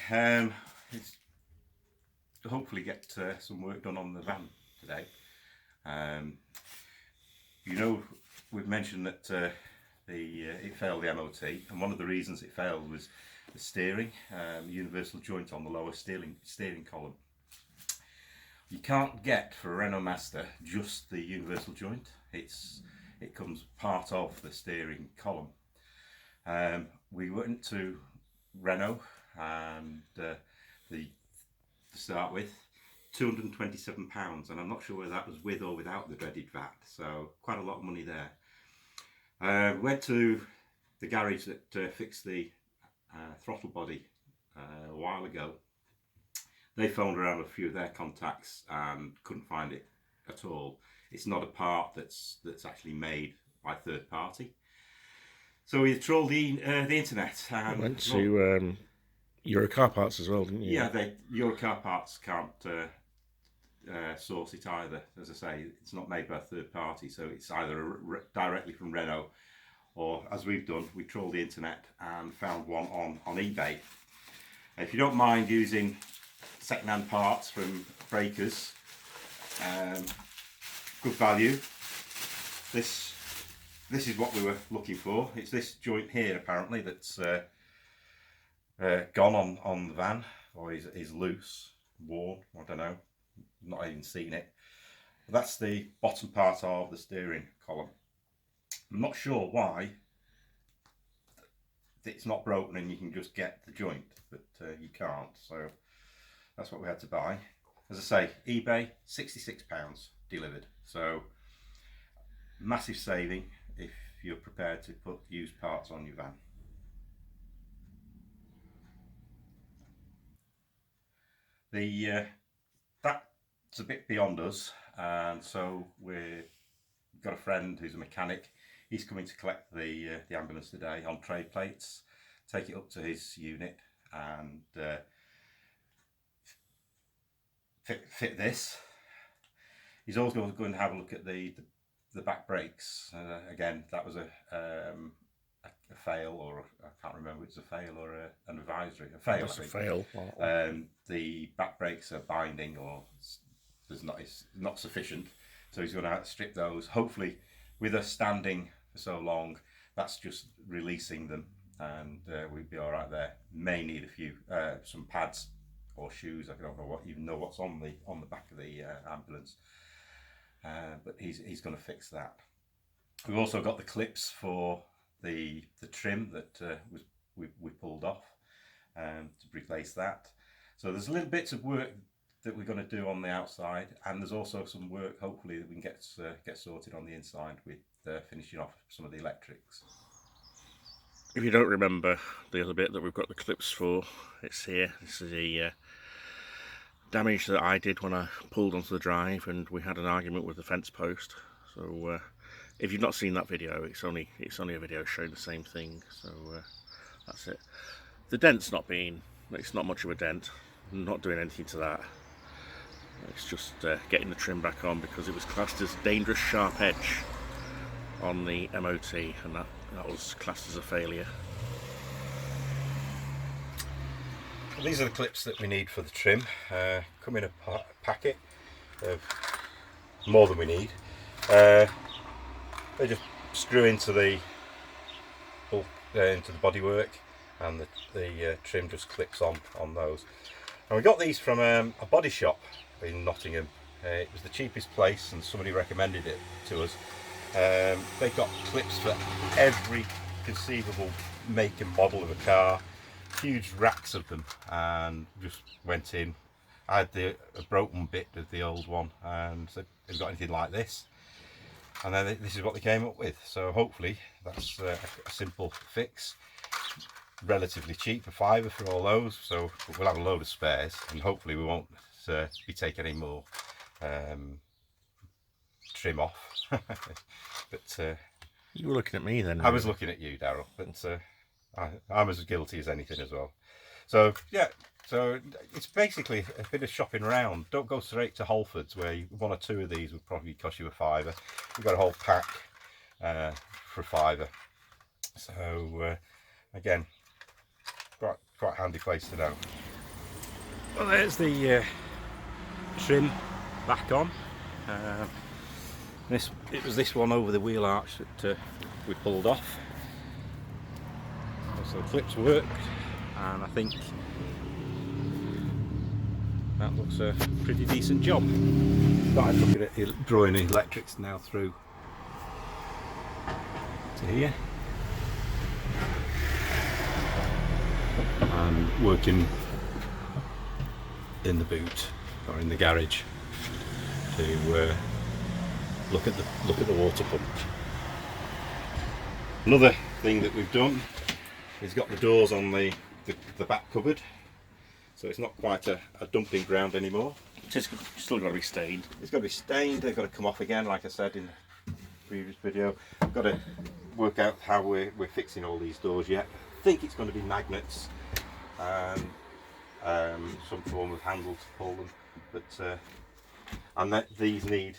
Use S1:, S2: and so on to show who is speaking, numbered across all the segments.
S1: It's to hopefully get some work done on the van today. You know, we've mentioned that it failed the MOT, and one of the reasons it failed was the steering, universal joint on the lower steering column. You can't get for a Renault Master just the universal joint. It comes part of the steering column. We went to Renault and to start with, £227, and I'm not sure whether that was with or without the dreaded VAT, so quite a lot of money there. Went to the garage that fixed the throttle body a while ago. They phoned around a few of their contacts and couldn't find it at all. It's not a part that's actually made by third party. So we trawled the internet. And
S2: went to Euro Car Parts as well, didn't you?
S1: Yeah, Euro Car Parts can't source it either. As I say, it's not made by a third party, so it's either directly from Renault, or as we've done, we trawled the internet and found one on eBay. If you don't mind using second-hand parts from breakers, good value. This is what we were looking for. It's this joint here apparently that's gone on the van, or is loose, worn, I don't know, not even seen it. But that's the bottom part of the steering column. I'm not sure why it's not broken and you can just get the joint, but you can't, so that's what we had to buy. As I say, eBay, £66 delivered, so massive saving if you're prepared to put used parts on your van. That's a bit beyond us, and so we've got a friend who's a mechanic. He's coming to collect the ambulance today on tray plates, take it up to his unit and fit this. He's also going to have a look at the back brakes. Again, that was a fail, or I can't remember if it's a fail or an advisory. A fail.
S2: That's a fail.
S1: The back brakes are binding, or it's not sufficient, so he's going to have to strip those. Hopefully, with us standing for so long, that's just releasing them, and we'd be all right there. May need a few some pads or shoes. I don't know what's on the back of the ambulance, but he's going to fix that. We've also got the clips for the trim that we pulled off to replace that. So there's little bits of work that we're going to do on the outside, and there's also some work hopefully that we can get sorted on the inside with finishing off some of the electrics.
S2: If you don't remember the other bit that we've got the clips for, it's here. This is the damage that I did when I pulled onto the drive and we had an argument with the fence post. So if you've not seen that video, it's only a video showing the same thing. So that's it. The dent's it's not much of a dent. I'm not doing anything to that. It's just getting the trim back on because it was classed as dangerous sharp edge on the MOT, and that was classed as a failure.
S1: These are the clips that we need for the trim. Come in a packet of more than we need. They just screw into the bodywork, and the trim just clips on those. And we got these from a body shop in Nottingham. It was the cheapest place, and somebody recommended it to us. They've got clips for every conceivable make and model of a car, huge racks of them, and just went in. I had a broken bit of the old one and said, have you got anything like this? And then this is what they came up with. So hopefully that's a simple fix, relatively cheap, a £5 for all those. So we'll have a load of spares, and hopefully we won't be taking any more trim off. But
S2: you were looking at me then.
S1: I was looking at you, Daryl, but I'm as guilty as anything as well. So yeah, so it's basically a bit of shopping around. Don't go straight to Halfords, where one or two of these would probably cost you a £5. We've got a whole pack for a £5. So again, quite handy place to know. Well, there's the trim back on. It was this one over the wheel arch that we pulled off. So the clips worked, and I think that looks a pretty decent job. Started looking at drawing the electrics now through to here, and working in the boot or in the garage to look at the water pump. Another thing that we've done is got the doors on the back cupboard, so it's not quite a dumping ground anymore.
S2: It's still got to be stained.
S1: It's got to be stained. They've got to come off again, like I said in the previous video. I've got to work out how we're fixing all these doors yet. I think it's going to be magnets and some form of handle to pull them, but and these need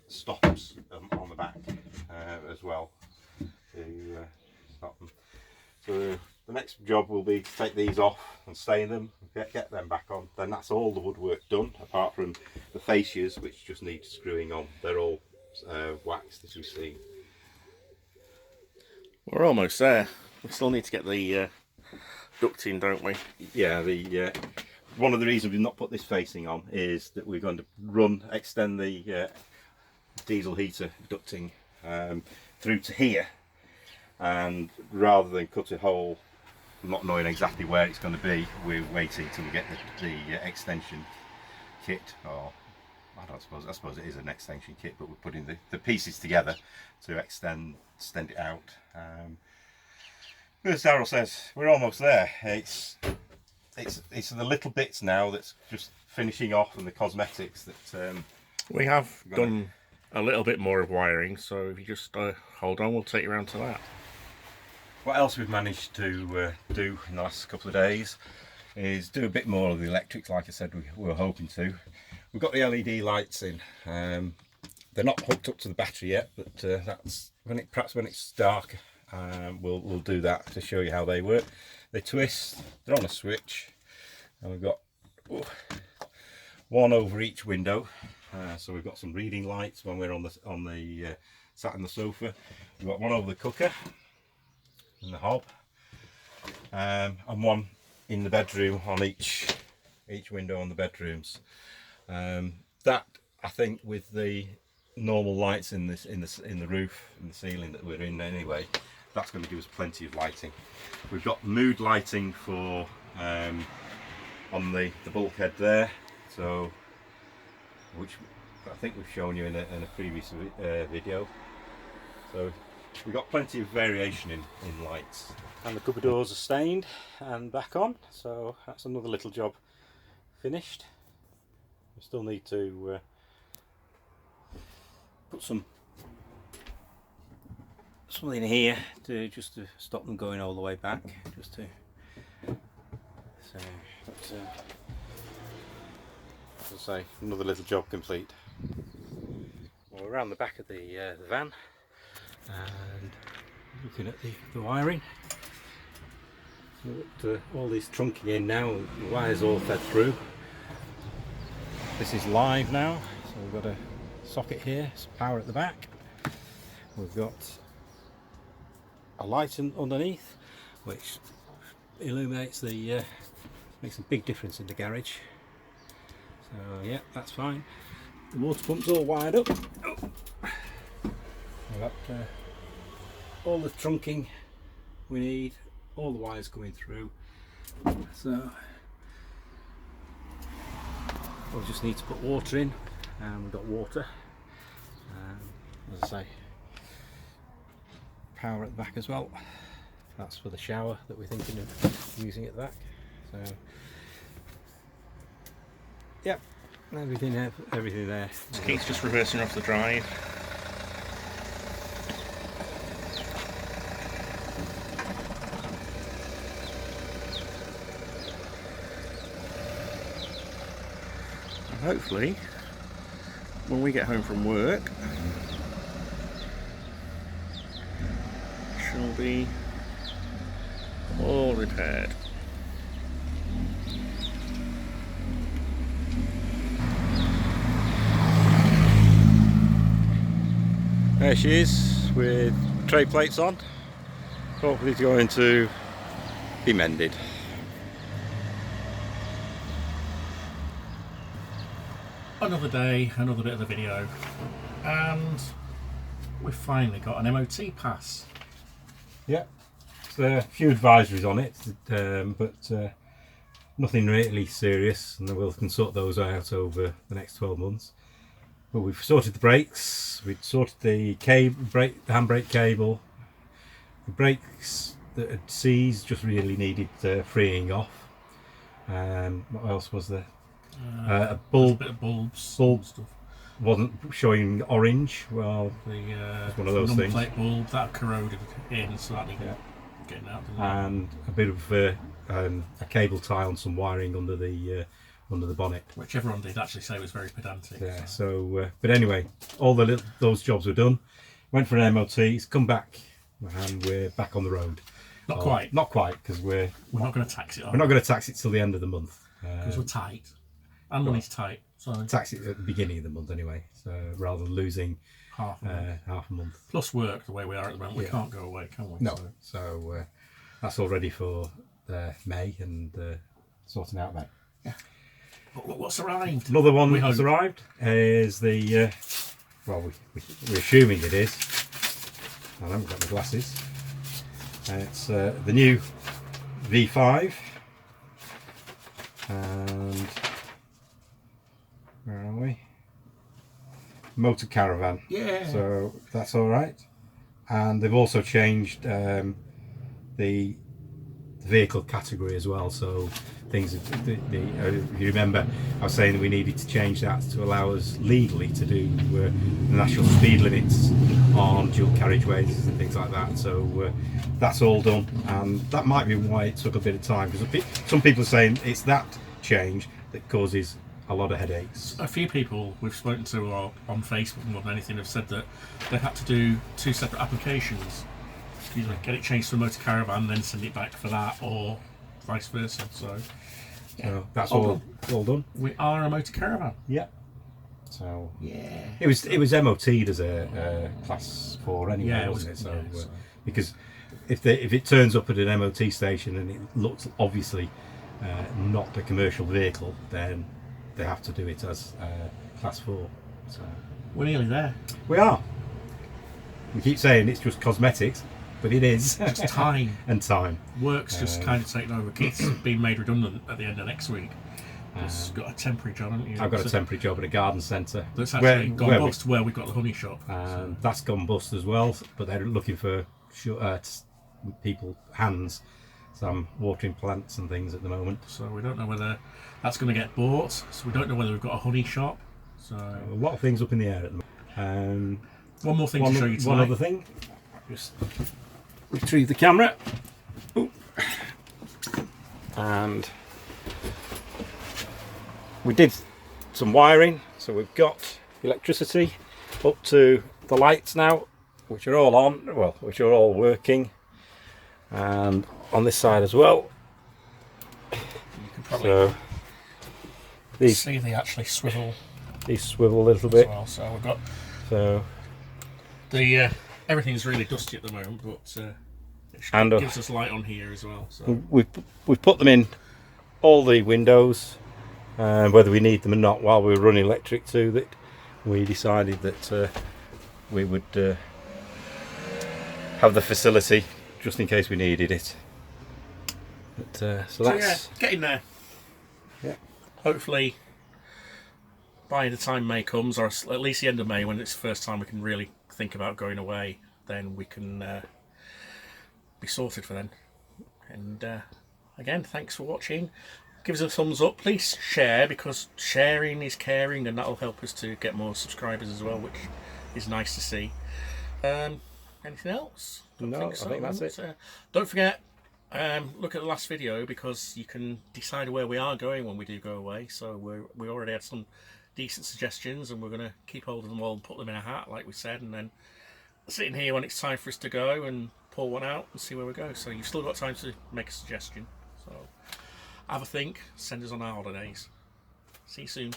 S1: stops on the back as well to stop them. So the next job will be to take these off and stain them, get them back on. Then that's all the woodwork done, apart from the fascias, which just need screwing on. They're all waxed, as you see.
S2: We're almost there. We still need to get the ducting, don't we?
S1: Yeah, one of the reasons we've not put this facing on is that we're going to extend the diesel heater ducting through to here, and rather than cut a hole not knowing exactly where it's going to be, we're waiting till we get the extension kit, or I suppose it is an extension kit, but we're putting the pieces together to extend it out. As Darryl says, we're almost there. It's the little bits now that's just finishing off, and the cosmetics that
S2: we have done a little bit more of wiring, so if you just hold on, we'll take you around to that.
S1: What else we've managed to do in the last couple of days is do a bit more of the electrics, like I said we were hoping to. We've got the LED lights in. They're not hooked up to the battery yet, but that's perhaps when it's dark, we'll do that to show you how they work. They twist, they're on a switch, and we've got one over each window. So we've got some reading lights when we're sat on the sofa. We've got one over the cooker and the hob, and one in the bedroom on each window on the bedrooms. That, I think, with the normal lights in the roof and the ceiling that we're in anyway, that's going to give us plenty of lighting. We've got mood lighting for on the bulkhead there, so which I think we've shown you in a previous video. So we've got plenty of variation in lights. And the cupboard doors are stained and back on, so that's another little job finished. We still need to put something in here to stop them going all the way back, as I say, another little job complete. Well, we're around the back of the van and looking at the wiring. So all this trunking in now, the wires all fed through. This is live now, so we've got a socket here, some power at the back. We've got a light underneath, which illuminates makes a big difference in the garage. So yeah, that's fine. The water pump's all wired up. We've got all the trunking we need, all the wires coming through. So we'll just need to put water in, and we've got water. As I say, power at the back as well. That's for the shower that we're thinking of using at the back. So yeah, everything there.
S2: Keith's just reversing off the drive. And hopefully, when we get home from work, she'll be all repaired.
S1: There she is with tray plates on. Hopefully it's going to be mended.
S2: Another day, another bit of the video, and we've finally got an MOT pass.
S1: Yeah, there's a few advisories on it, but nothing really serious, and we can sort those out over the next 12 months. But we've sorted the brakes, we've sorted the the handbrake cable, the brakes that had seized just really needed freeing off. What else was there? A bulb,
S2: a bit of bulbs
S1: stuff wasn't showing orange. Well, it's one of those things.
S2: Plate bulb that corroded in, so that needed getting out.
S1: And a bit of a cable tie on some wiring under the bonnet,
S2: which everyone did actually say was very pedantic.
S1: Yeah. So, but anyway, all those jobs were done. Went for an MOT. It's come back, and we're back on the road.
S2: Not quite,
S1: because we're
S2: not going to tax it.
S1: We're not going to tax it till the end of the month
S2: because we're tight. And money's tight, so
S1: tax it at the beginning of the month anyway. So rather than losing
S2: half
S1: a month.
S2: Plus work, the way we are at the moment, we can't go away, can we?
S1: No. So that's all ready for May and sorting out May.
S2: Yeah. But what's arrived?
S1: Another one that's arrived is the well, we're assuming it is. I haven't got my glasses. It's the new V5 and. Where are we? Motor Caravan.
S2: Yeah.
S1: So that's all right. And they've also changed the vehicle category as well. So things, if you remember, I was saying that we needed to change that to allow us legally to do the national speed limits on dual carriageways and things like that. So that's all done, and that might be why it took a bit of time, because some people are saying it's that change that causes a lot of headaches.
S2: A few people we've spoken to on Facebook more than anything have said that they had to do 2 separate applications. Get it changed to a motor caravan, then send it back for that, or vice versa. So,
S1: yeah, so that's all done.
S2: We are a motor caravan.
S1: Yeah. So
S2: yeah,
S1: it was MOT'd as a class 4 anyway, wasn't it? So, because if it turns up at an MOT station and it looks obviously not a commercial vehicle, then they have to do it as class 4. So
S2: we're nearly there.
S1: We are. We keep saying it's just cosmetics, but it is.
S2: It's time.
S1: And time.
S2: Work's just kind of taken over. Keith's being made redundant at the end of next week. You've got a temporary job, haven't you?
S1: I've got a temporary job at a garden centre.
S2: That's actually gone bust, where we've got the honey shop.
S1: That's gone bust as well, but they're looking for people, hands. So I'm watering plants and things at the moment.
S2: So we don't know whether that's going to get bought. So we don't know whether we've got a honey shop. So
S1: a lot of things up in the air at the moment.
S2: One more thing to show you tonight.
S1: One other thing. Just retrieve the camera. Ooh. And we did some wiring. So we've got electricity up to the lights now, which are all on. Well, which are all working. And on this side as well.
S2: You can probably see they actually swivel.
S1: These swivel a little bit.
S2: Well, so we've got the everything's really dusty at the moment, but it gives us light on here as well. So
S1: we've put them in all the windows, whether we need them or not. While we were running electric to that, we decided that we would have the facility just in case we needed it. But, so that's
S2: getting there.
S1: Yeah.
S2: Hopefully, by the time May comes, or at least the end of May, when it's the first time we can really think about going away, then we can be sorted for then. And again, thanks for watching. Give us a thumbs up, please share, because sharing is caring, and that'll help us to get more subscribers as well, which is nice to see. Anything else?
S1: No, I think that's it.
S2: Don't forget, look at the last video, because you can decide where we are going when we do go away. So we already had some decent suggestions, and we're going to keep hold of them all and put them in a hat, like we said, and then sitting here when it's time for us to go and pull one out and see where we go. So you've still got time to make a suggestion. So have a think, send us on our holidays. See you soon.